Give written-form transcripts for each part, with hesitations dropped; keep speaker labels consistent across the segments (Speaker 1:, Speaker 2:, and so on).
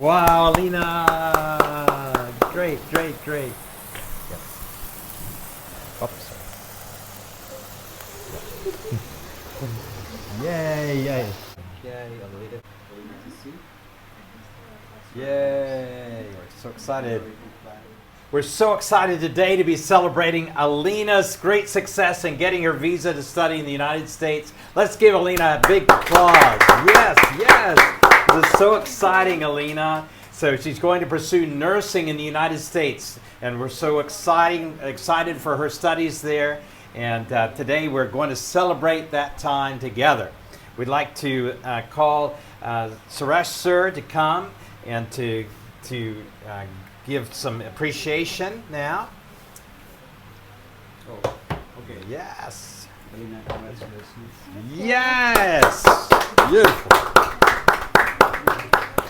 Speaker 1: Wow, Alina! Great, great, great. Yes. Oops. Yay, yay. Yay, Alina GC. Yay. We're so excited. We're so excited today to be celebrating Alina's great success in getting her visa to study in the United States. Let's give Alina a big applause. Yes, yes. This is so exciting, Alina. So she's going to pursue nursing in the United States, and we're so excited for her studies there. And today we're going to celebrate that time together. We'd like to call Suresh sir to come and to give some appreciation now.
Speaker 2: Oh, okay.
Speaker 1: Yes.
Speaker 2: Alina, congratulations.
Speaker 1: Yes. Beautiful.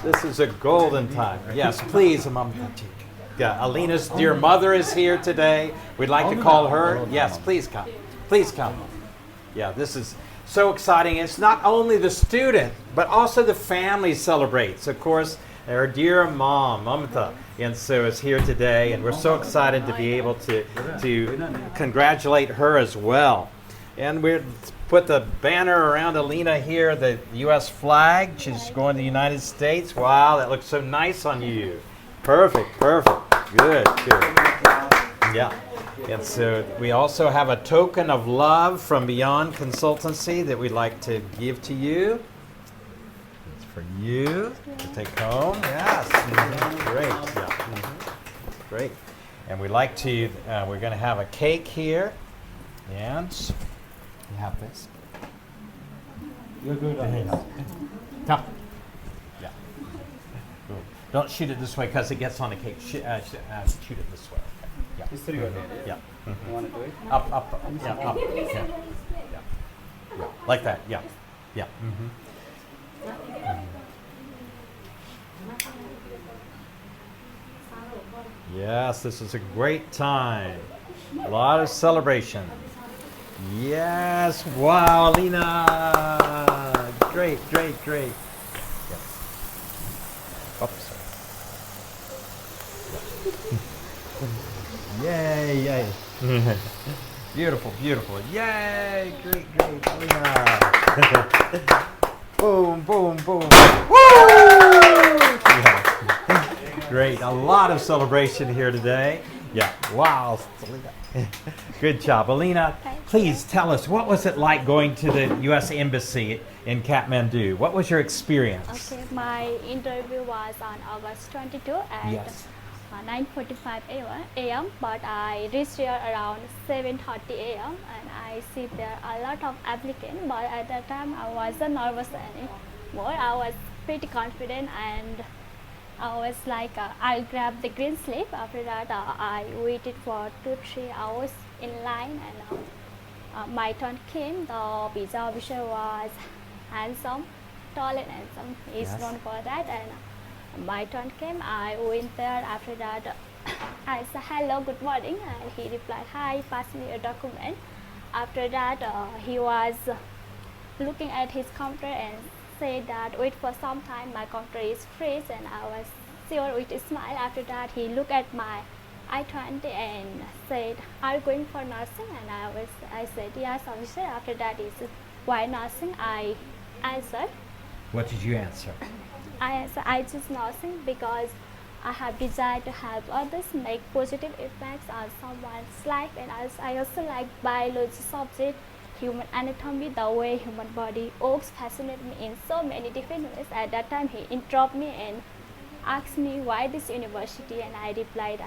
Speaker 1: This is a golden time. Yes, please, Mom. Yeah, Alina's dear mother is here today. We'd like to call her. Yes, please come. Please come. Yeah, this is so exciting. It's not only the student, but also the family celebrates. Of course, our dear mom, Mamta, and so is here today, and we're so excited to be able to congratulate her as well. And we're put the banner around Alina here, the U.S. flag. She's going to the United States. Wow, that looks so nice on you. Perfect, perfect. Good, good. Yeah. And so we also have a token of love from Beyond Consultancy that we'd like to give to you. It's for you to take home. Yes. Great. Yeah. Great. And we'd like to, we're going to have a cake here. And you have this.
Speaker 2: You're good on this.
Speaker 1: Come. Yeah. Cool. Don't shoot it this way because it gets on the cake. Shoot it this way. Okay. Yeah.
Speaker 2: It's pretty good.
Speaker 1: Yeah.
Speaker 2: You want to do it?
Speaker 1: Up. Yeah. Up. Yeah. Yeah. Yeah. Like that. Yeah. Yeah. Yes, this is a great time. A lot of celebration. Yes, wow, Alina. Great, great, great. Yes. Oops. Yay, yay. Beautiful, beautiful. Yay, great, great, Alina. Boom, boom, boom. Woo! Yeah. Great, a lot of celebration here today. Yeah, wow. Good job. Alina, please tell us, what was it like going to the U.S. Embassy in Kathmandu? What was your experience?
Speaker 3: Okay, my interview was on August 22 at
Speaker 1: Yes.
Speaker 3: 9:45 a.m. But I reached here around 7:30 a.m. and I see there are a lot of applicants. But at that time, I wasn't nervous anymore. I was pretty confident and I was like, I'll grab the green slip. After that, I waited for 2-3 hours in line, and my turn came. The visa officer was handsome, tall and handsome. He's
Speaker 1: Yes.
Speaker 3: known for that. And my turn came. I went there. After that, I said hello, good morning, and he replied, hi, pass me your document. After that, he was looking at his counter and said that wait for some time, my counter is freeze, and I was sure with a smile. After that, he looked at my I-20 and said, are you going for nursing? And I said, yes, officer. After that, he said, why nursing? I answered.
Speaker 1: What did you answer?
Speaker 3: I answered, I choose nursing because I have desire to help others, make positive impacts on someone's life, and I also like biology subject, human anatomy, the way human body works fascinates me in so many different ways. At that time, he interrupted me and asked me why this university, and I replied,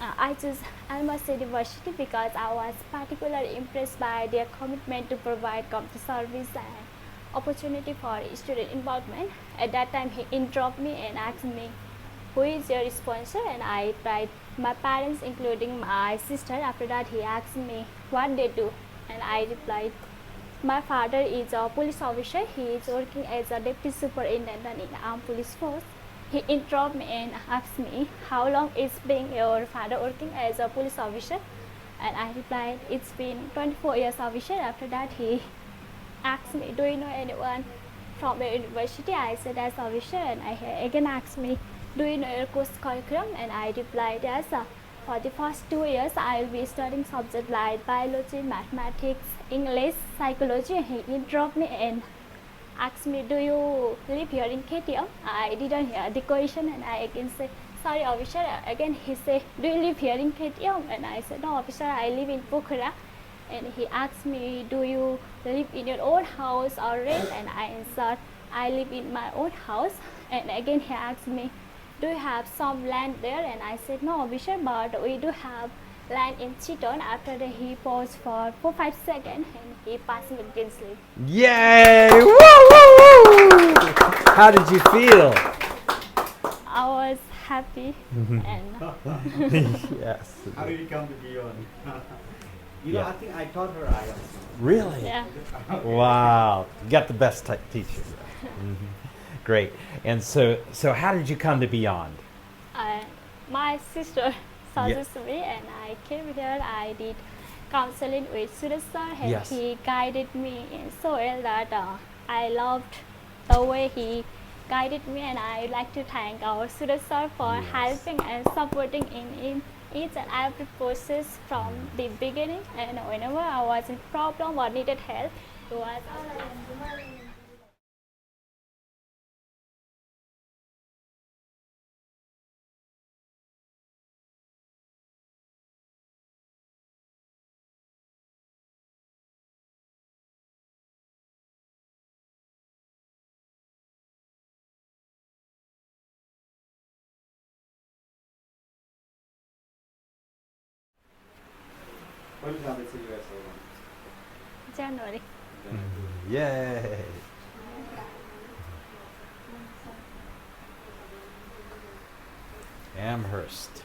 Speaker 3: I chose Almost University because I was particularly impressed by their commitment to provide community service and opportunity for student involvement. At that time, he interrupted me and asked me, who is your sponsor? And I replied, my parents, including my sister. After that, he asked me what they do, and I replied, my father is a police officer. He is working as a deputy superintendent in the armed police force. He interrupted me and asked me, how long is been your father working as a police officer? And I replied, it's been 24 years officer. After that, he asked me, do you know anyone from the university. I said as officer, and I again asked me, do you know your course curriculum? And I replied yes. For the first 2 years, I will be studying subjects like biology, mathematics, English, psychology. He dropped me and asked me, do you live here in KTM? I didn't hear the question, and I again said, sorry officer. Again he said, do you live here in KTM? And I said, no officer, I live in Pokhara. And he asked me, do you live in your own house or rent? And I answered, I live in my own house. And again he asked me, do you have some land there? And I said, no officer, but we do have land in Chiton. After that he paused for 4-5 seconds and he passed me gently.
Speaker 1: Yay! Woo, woo, woo! How did you feel?
Speaker 3: I was happy and
Speaker 1: Yes.
Speaker 2: How did you come to be on? You know,
Speaker 1: Yeah.
Speaker 2: I think I taught her IELTS.
Speaker 1: Really?
Speaker 3: yeah.
Speaker 1: Wow. You got the best teacher. Great. And so how did you come to Beyond?
Speaker 3: My sister suggested me and I came here. I did counseling with Suraj sir and
Speaker 1: Yes.
Speaker 3: he guided me so well that I loved the way he guided me, and I like to thank our Suraj sir for
Speaker 1: Yes.
Speaker 3: helping and supporting in each and every process from the beginning, and whenever I was in problem or needed help, he was
Speaker 2: When did I see you as
Speaker 3: January.
Speaker 1: Yay. Amherst.